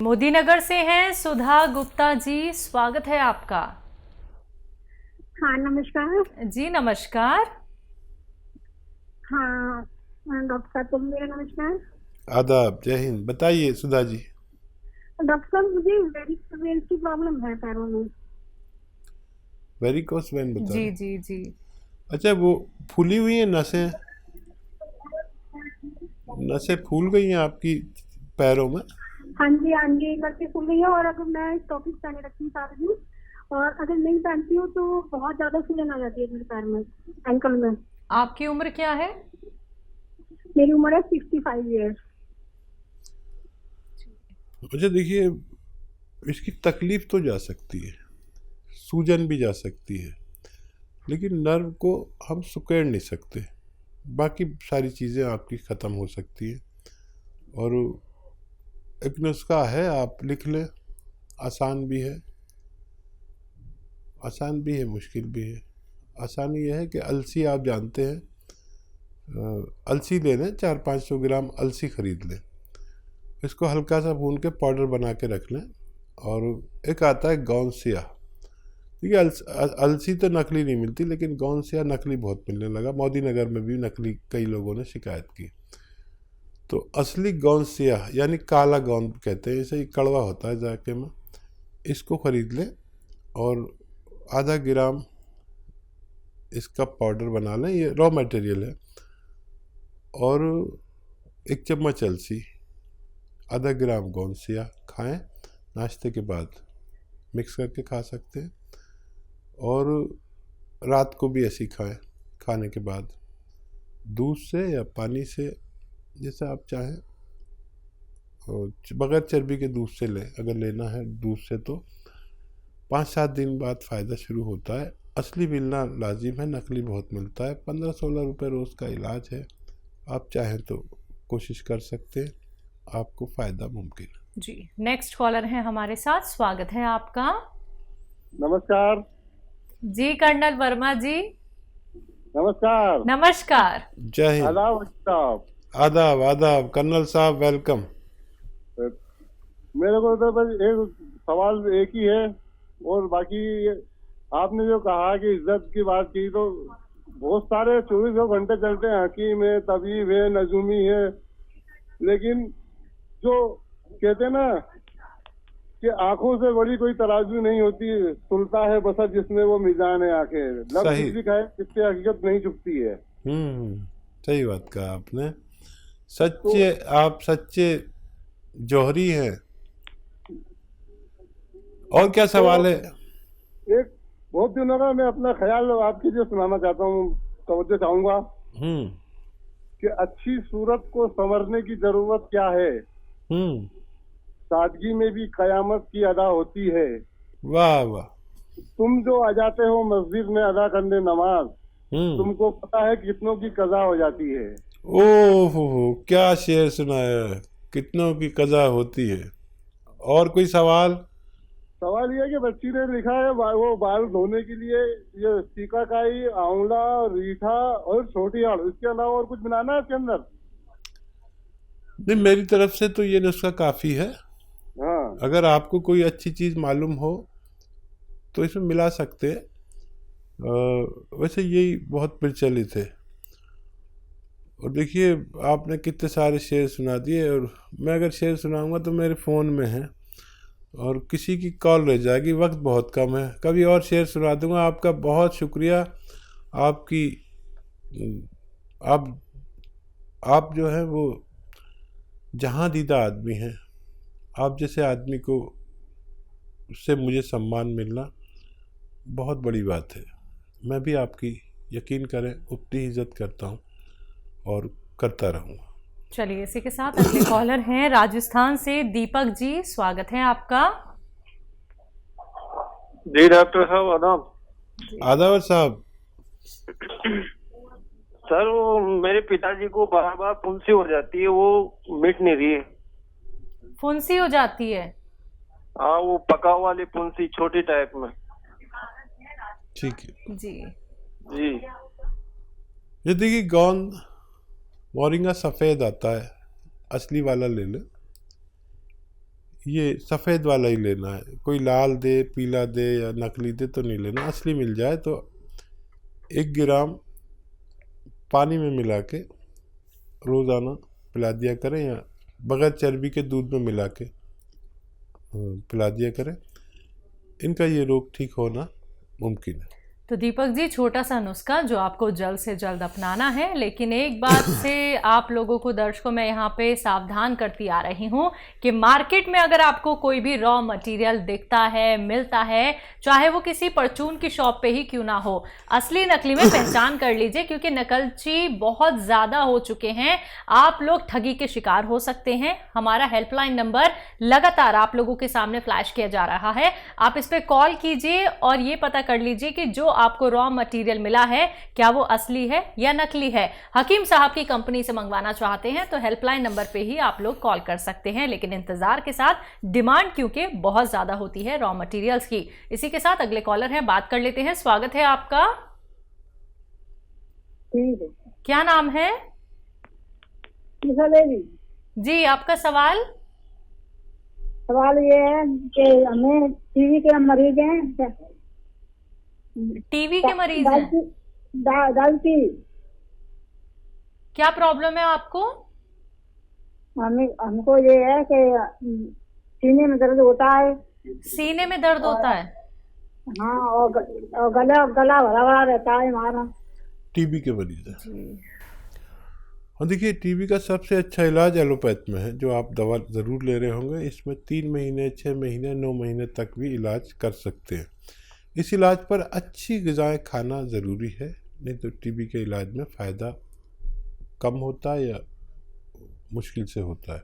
मोदी नगर से हैं सुधा गुप्ता जी, स्वागत है आपका। हाँ नमस्कार। जी नमस्कार। हाँ डॉक्टर साहब को मेरा नमस्कार। आदाब, जय हिंद। बताइए सुधा जी। डॉक्टर साहब मुझे वेरिकोज की प्रॉब्लम है पैरों में। वेरिकोस वेन बता जी रहे? जी जी। अच्छा, वो फूली हुई है नसें? नसें फूल गई हैं आपकी पैरों में? हाँ जी करके फूल गई है। और अगर मैं टॉपिक पहने रखती हूँ सारे दिन और अगर नहीं पहनती हूँ तो बहुत ज्यादा सूजन आ जाती है मेरे पैर में, एंकल में। आपकी उम्र क्या है? मेरी उम्र है 65 ईयर्स। अच्छा देखिए, इसकी तकलीफ तो जा सकती है, सूजन भी जा सकती है, लेकिन नर्व को हम सुकेड़ नहीं सकते। बाकी सारी चीज़ें आपकी ख़त्म हो सकती हैं। और एक नुस्खा है, आप लिख लें। आसान भी है, मुश्किल भी है। आसानी यह है कि अलसी, आप जानते हैं, अलसी ले लें, 400-500 ग्राम अलसी ख़रीद लें। इसको हल्का सा भून के पाउडर बना के रख लें। और एक आता है गौनसिया। ठीक है, अलसी तो नकली नहीं मिलती, लेकिन गौनसिया नकली बहुत मिलने लगा। मोदी नगर में भी नकली कई लोगों ने शिकायत की। तो असली गौनसिया यानी काला गौन कहते हैं, इसे ही कड़वा होता है जाके में। इसको ख़रीद लें और आधा ग्राम इसका पाउडर बना लें। ये रॉ मटेरियल है। और 1 चम्मच अलसी, आधा ग्राम गौनसिया खाएं। नाश्ते के बाद मिक्स करके खा सकते हैं। और रात को भी ऐसी खाएं, खाने के बाद दूध से या पानी से, जैसा आप चाहें। और बगैर चर्बी के दूध से लें, अगर लेना है दूध से तो 5-7 दिन बाद फ़ायदा शुरू होता है। असली मिलना लाजिम है, नकली बहुत मिलता है। 15-16 रुपये रोज़ का इलाज है। आप चाहें तो कोशिश कर सकते हैं, आपको फ़ायदा मुमकिन है। जी, नेक्स्ट कॉलर हैं हमारे साथ, स्वागत है आपका। नमस्कार। जी कर्नल वर्मा जी। नमस्कार। नमस्कार। जय हिंद। आदाब साहब। आदाब आदाब, कर्नल साहब वेलकम। मेरे को तो बस एक सवाल एक ही है, और बाकी आपने जो कहा कि इज्जत की बात की, तो बहुत सारे 24 घंटे चलते हैं, हकीम है, तबीब है, नजूमी है, लेकिन जो कहते हैं ना कि आंखों से बड़ी कोई तराजू नहीं होती, सुलता है बसा जिसमें वो मिजान है आंखें। लफ्ज सही। कुछ भी कहे, इससे हकीकत नहीं चुकती है। सही बात कहा आपने। सच्चे, आप सच्चे जौहरी हैं। और क्या सवाल है? एक बहुत दिनों का मैं अपना ख्याल आपकी जो सुनाना चाहता हूँ, तवज्जो चाहूंगा कि अच्छी सूरत को संवरने की जरूरत क्या है। सादगी में भी कयामत की अदा होती है। वाह वाह। तुम जो आ जाते हो मस्जिद में अदा करने नमाज, तुमको पता है कितनों की कजा हो जाती है। ओहो, क्या शेर सुनाया है, कितनों की कजा होती है। और कोई सवाल? सवाल ये है कि बच्ची ने लिखा है वो बाल धोने के लिए ये सीकाकाई, आंवला, रीठा और छोटी आड़, इसके अलावा और कुछ बनाना है इसके अंदर? नहीं, मेरी तरफ से तो ये नुस्खा काफ़ी है। हाँ। अगर आपको कोई अच्छी चीज़ मालूम हो तो इसमें मिला सकते हैं। वैसे यही बहुत प्रचलित है। और देखिए, आपने कितने सारे शेर सुना दिए, और मैं अगर शेर सुनाऊंगा तो मेरे फ़ोन में है और किसी की कॉल रह जाएगी, वक्त बहुत कम है। कभी और शेर सुना दूंगा। आपका बहुत शुक्रिया। आपकी आप जो है वो जहाँ दीदा आदमी हैं। आप जैसे आदमी को उससे मुझे सम्मान मिलना बहुत बड़ी बात है। मैं भी आपकी, यकीन करें, उतनी इज्जत करता हूँ और करता रहूँगा। चलिए, इसी के साथ अगले कॉलर हैं राजस्थान से दीपक जी, स्वागत है आपका। जी डॉक्टर साहब आदाब। आदाब साहब। सर वो मेरे पिताजी को बार बार फुंसी हो जाती है, वो मिट नहीं रही है। फुंसी हो जाती है? हाँ, वो पकाव वाली फुंसी, छोटी टाइप में। ठीक है जी जी। ये देखिए, गोंद मोरिंगा सफ़ेद आता है, असली वाला ले लें। ये सफ़ेद वाला ही लेना है, कोई लाल दे, पीला दे या नकली दे तो नहीं लेना। असली मिल जाए तो 1 ग्राम पानी में मिला के रोज़ाना पिला दिया करें, या बगैर चर्बी के दूध में मिला के पिला दिया करें। इनका ये रोग ठीक होना मुमकिन है। तो दीपक जी, छोटा सा नुस्खा जो आपको जल्द से जल्द अपनाना है, लेकिन एक बात से आप लोगों को, दर्शकों, मैं यहाँ पे सावधान करती आ रही हूँ कि मार्केट में अगर आपको कोई भी रॉ मटेरियल दिखता है, मिलता है, चाहे वो किसी परचून की शॉप पे ही क्यों ना हो, असली नकली में पहचान कर लीजिए, क्योंकि नकलची बहुत ज़्यादा हो चुके हैं। आप लोग ठगी के शिकार हो सकते हैं। हमारा हेल्पलाइन नंबर लगातार आप लोगों के सामने फ्लैश किया जा रहा है, आप इस पर कॉल कीजिए और ये पता कर लीजिए कि जो आपको रॉ मटेरियल मिला है क्या वो असली है या नकली है। हकीम साहब की कंपनी से मंगवाना चाहते हैं तो हेल्पलाइन नंबर पे ही आप लोग कॉल कर सकते हैं, लेकिन इंतजार के साथ, डिमांड क्योंकि बहुत ज्यादा होती है रॉ मटेरियल्स की। इसी के साथ अगले कॉलर हैं, बात कर लेते हैं। स्वागत है आपका। क्या नाम है जी? आपका सवाल? सवाल ये है कि हमें टीवी के मरीज हैं। टीवी के मरीज हैं? गलती क्या प्रॉब्लम है आपको? हमको ये है कि सीने में दर्द होता है। सीने में दर्द होता है? हाँ, और गला भरा भरा रहता है हमारा। टीबी के मरीज है। हाँ, देखिए, टीबी का सबसे अच्छा इलाज एलोपैथ में है, जो आप दवा ज़रूर ले रहे होंगे। इसमें 3 महीने, 6 महीने, 9 महीने तक भी इलाज कर सकते हैं। इस इलाज पर अच्छी ग़िज़ाएँ खाना ज़रूरी है, नहीं तो टीबी के इलाज में फ़ायदा कम होता है या मुश्किल से होता है।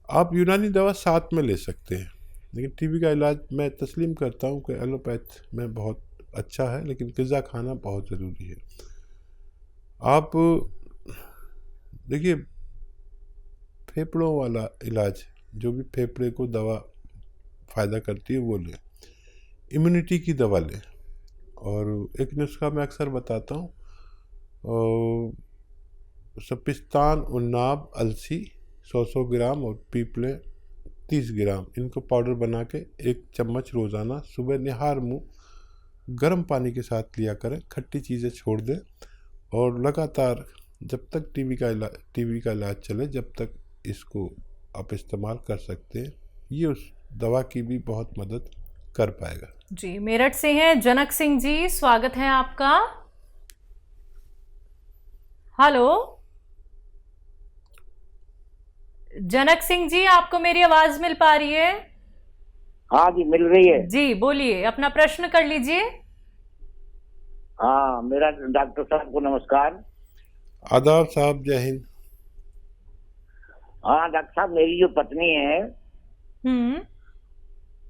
आप यूनानी दवा साथ में ले सकते हैं, लेकिन टीबी का इलाज मैं तस्लीम करता हूँ कि एलोपैथ में बहुत अच्छा है, लेकिन ग़िज़ा खाना बहुत ज़रूरी है। आप देखिए, फेफड़ों वाला इलाज, जो भी फेफड़े को दवा फ़ायदा करती है वो लें। इम्यूनिटी की दवा लें। और एक नुस्खा मैं अक्सर बताता हूँ, सपिस्तान, उन्नाब, अलसी 100 ग्राम और पीपले 30 ग्राम, इनको पाउडर बना के 1 चम्मच रोज़ाना सुबह निहार मुँह गर्म पानी के साथ लिया करें। खट्टी चीज़ें छोड़ दें और लगातार जब तक टीबी का इलाज चले, जब तक इसको आप इस्तेमाल कर सकते हैं, ये उस दवा की भी बहुत मदद कर पाएगा। जी, मेरठ से हैं जनक सिंह जी, स्वागत है आपका। हेलो जनक सिंह जी, आपको मेरी आवाज मिल पा रही है? हाँ जी, मिल रही है जी, बोलिए, अपना प्रश्न कर लीजिए। हाँ, मेरा डॉक्टर साहब को नमस्कार। आदाब साहब, जय हिंद। हाँ डॉक्टर साहब, मेरी जो पत्नी है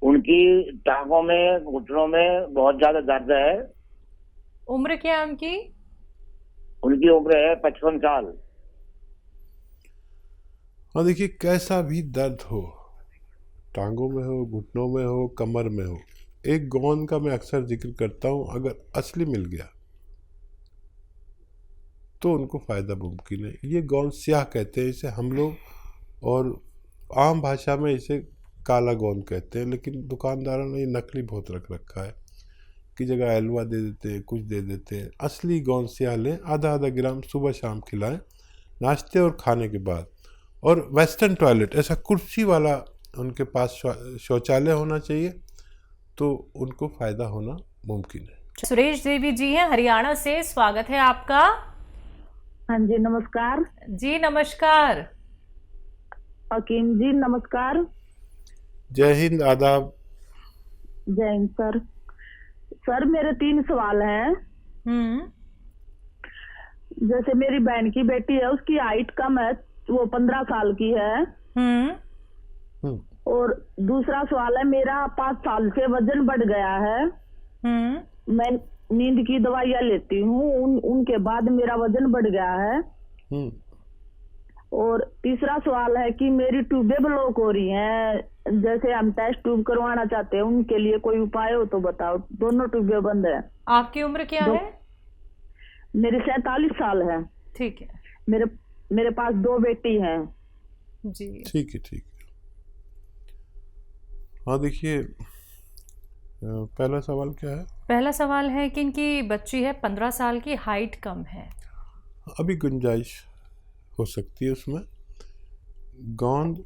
उनकी टांगों में, घुटनों में बहुत ज्यादा दर्द है। उम्र क्या है उनकी? उनकी उम्र है 55 साल। हाँ, देखिए, कैसा भी दर्द हो, टांगों में हो, घुटनों में हो, कमर में हो, एक गोंद का मैं अक्सर जिक्र करता हूँ, अगर असली मिल गया तो उनको फ़ायदा मुमकिन है। ये गोंद स्याह कहते हैं इसे हम लोग, और आम भाषा में इसे काला गोंद कहते हैं, लेकिन दुकानदारों ने ये नकली बहुत रख रखा है कि जगह एलवा दे देते हैं, कुछ दे देते हैं। असली गोंद स्याह लें, आधा ग्राम सुबह शाम खिलाएं, नाश्ते और खाने के बाद। और वेस्टर्न टॉयलेट, ऐसा कुर्सी वाला उनके पास शौचालय होना चाहिए, तो उनको फ़ायदा होना मुमकिन है। सुरेश देवी जी हैं हरियाणा से, स्वागत है आपका। हाँ जी, नमस्कार जी, नमस्कार। हकीम जी नमस्कार। जय हिंद, आदाब। जय हिंद सर। सर, मेरे 3 सवाल हैं। जैसे मेरी बहन की बेटी है, उसकी हाइट कम है, वो 15 साल की है। और दूसरा सवाल है, मेरा 5 साल से वजन बढ़ गया है। मैं नींद की दवाइयाँ लेती हूँ, उनके बाद मेरा वजन बढ़ गया है। और तीसरा सवाल है कि मेरी ट्यूबें ब्लॉक हो रही हैं, जैसे हम टेस्ट ट्यूब करवाना चाहते हैं, उनके लिए कोई उपाय हो तो बताओ। दोनों ट्यूबें बंद है। आपकी उम्र क्या है? मेरी 47 साल है। ठीक है। मेरे पास 2 बेटी हैं। जी, ठीक है, ठीक है। हाँ देखिए, पहला सवाल क्या है? पहला सवाल है कि इनकी बच्ची है 15 साल की, हाइट कम है। अभी गुंजाइश हो सकती है उसमें। गोंद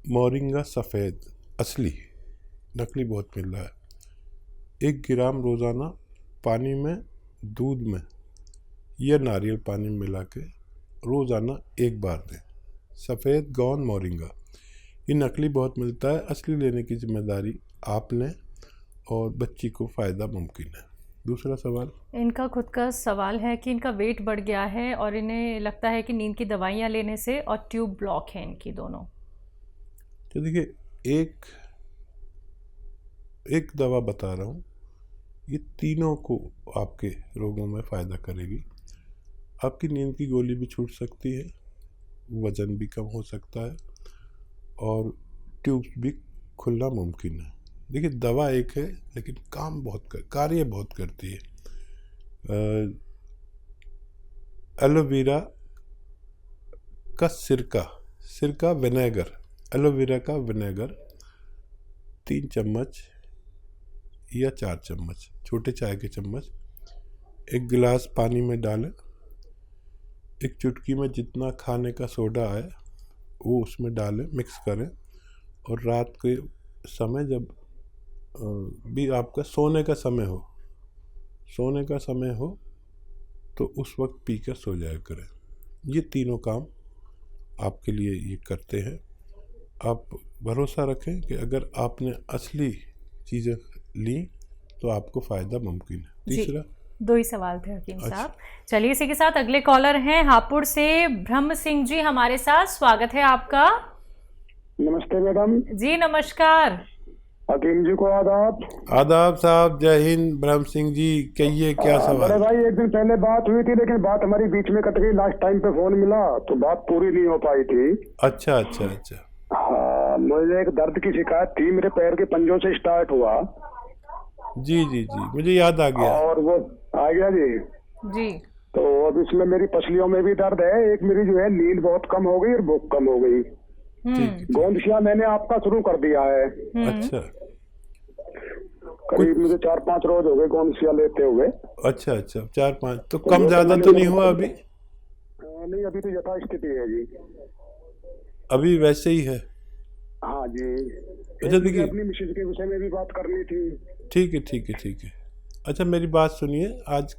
मोरिंगा सफ़ेद असली, नकली बहुत मिल रहा है। 1 ग्राम रोज़ाना पानी में, दूध में या नारियल पानी में मिला के रोज़ाना 1 बार दें। सफ़ेद गोंद मोरिंगा, ये नकली बहुत मिलता है, असली लेने की जिम्मेदारी आप लें और बच्ची को फ़ायदा मुमकिन है। दूसरा सवाल, इनका खुद का सवाल है कि इनका वेट बढ़ गया है और इन्हें लगता है कि नींद की दवाइयाँ लेने से और ट्यूब ब्लॉक है इनकी दोनों। तो देखिए, एक दवा बता रहा हूँ, ये तीनों को आपके रोगों में फ़ायदा करेगी। आपकी नींद की गोली भी छूट सकती है, वज़न भी कम हो सकता है और ट्यूब्स भी खुलना मुमकिन है। देखिए, दवा एक है लेकिन कार्य बहुत करती है। एलोवेरा का सिरका विनेगर, एलोवेरा का विनेगर 3 चम्मच या 4 चम्मच, छोटे चाय के चम्मच 1 गिलास पानी में डालें। 1 चुटकी में जितना खाने का सोडा है वो उसमें डालें, मिक्स करें और रात के समय जब भी आपका सोने का समय हो तो उस वक्त पीकर सो जाया करें। ये तीनों काम आपके लिए ये करते हैं। आप भरोसा रखें कि अगर आपने असली चीज़ें ली तो आपको फ़ायदा मुमकिन है। तीसरा, 2 ही सवाल थे हकीम साहब। चलिए, इसी के साथ अगले कॉलर हैं हापुड़ से ब्रह्म सिंह जी हमारे साथ। स्वागत है आपका। नमस्ते मैडम जी नमस्कार। हकीम जी को आदाब साहब, जय हिंद। ब्रह्म सिंह जी, कहिए क्या सवाल? अरे भाई, एक दिन पहले बात हुई थी लेकिन बात हमारी बीच में कट गई। लास्ट टाइम पे फोन मिला तो बात पूरी नहीं हो पाई थी। अच्छा। हाँ, मुझे एक दर्द की शिकायत थी, मेरे पैर के पंजों से स्टार्ट हुआ। जी, मुझे याद आ गया। और वो आ गया जी। तो अब इसमें मेरी पसलियों में भी दर्द है। एक मेरी जो है नींद बहुत कम हो गई और भूख कम हो गई। गोंदशिया मैंने आपका शुरू कर दिया है। अच्छा, करीब मुझे 4-5 रोज हो गए गोंदशिया लेते हुए। अच्छा 4-5 तो कम ज्यादा तो नहीं हुआ अभी? नहीं, अभी तो यथास्थिति है जी, अभी वैसे ही है। हाँ जी। अच्छा देखिए, अपनी मिसेज के विषय में भी बात करनी थी। ठीक है। अच्छा मेरी बात सुनिए, आज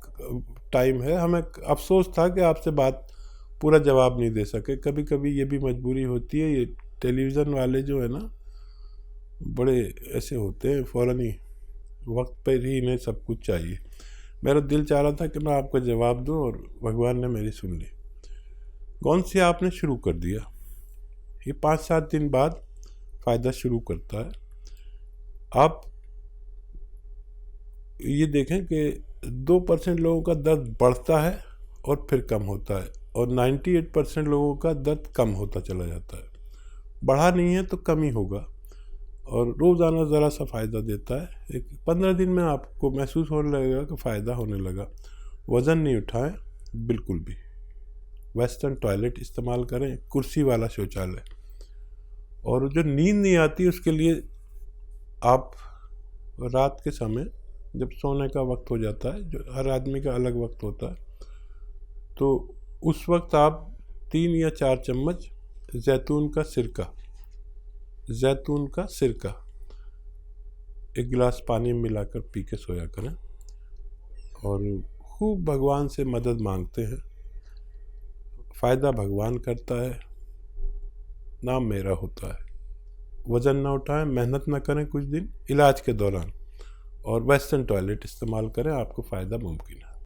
टाइम है, हमें अफसोस था कि आपसे बात पूरा जवाब नहीं दे सके। कभी कभी ये भी मजबूरी होती है। ये टेलीविज़न वाले जो है ना, बड़े ऐसे होते हैं, फ़ौरन ही वक्त पर ही इन्हें सब कुछ चाहिए। मेरा दिल चाह रहा था कि मैं आपको जवाब दूं और भगवान ने मेरी सुन ली। गोंदशिया आपने शुरू कर दिया, ये 5-7 दिन बाद फ़ायदा शुरू करता है। आप ये देखें कि 2% लोगों का दर्द बढ़ता है और फिर कम होता है और 98% लोगों का दर्द कम होता चला जाता है। बढ़ा नहीं है तो कम ही होगा और रोज़ाना ज़रा सा फ़ायदा देता है। 15 दिन में आपको महसूस होने लगेगा कि फ़ायदा होने लगा। वज़न नहीं उठाएं बिल्कुल भी। वेस्टर्न टॉयलेट इस्तेमाल करें, कुर्सी वाला शौचालय। और जो नींद नहीं आती उसके लिए आप रात के समय जब सोने का वक्त हो जाता है, जो हर आदमी का अलग वक्त होता है, तो उस वक्त आप 3 या 4 चम्मच जैतून का सिरका 1 गिलास पानी में मिलाकर पी के सोया करें और खूब भगवान से मदद मांगते हैं। फ़ायदा भगवान करता है, नाम मेरा होता है। वज़न ना उठाएं, मेहनत ना करें कुछ दिन इलाज के दौरान और वेस्टर्न टॉयलेट इस्तेमाल करें, आपको फ़ायदा मुमकिन है।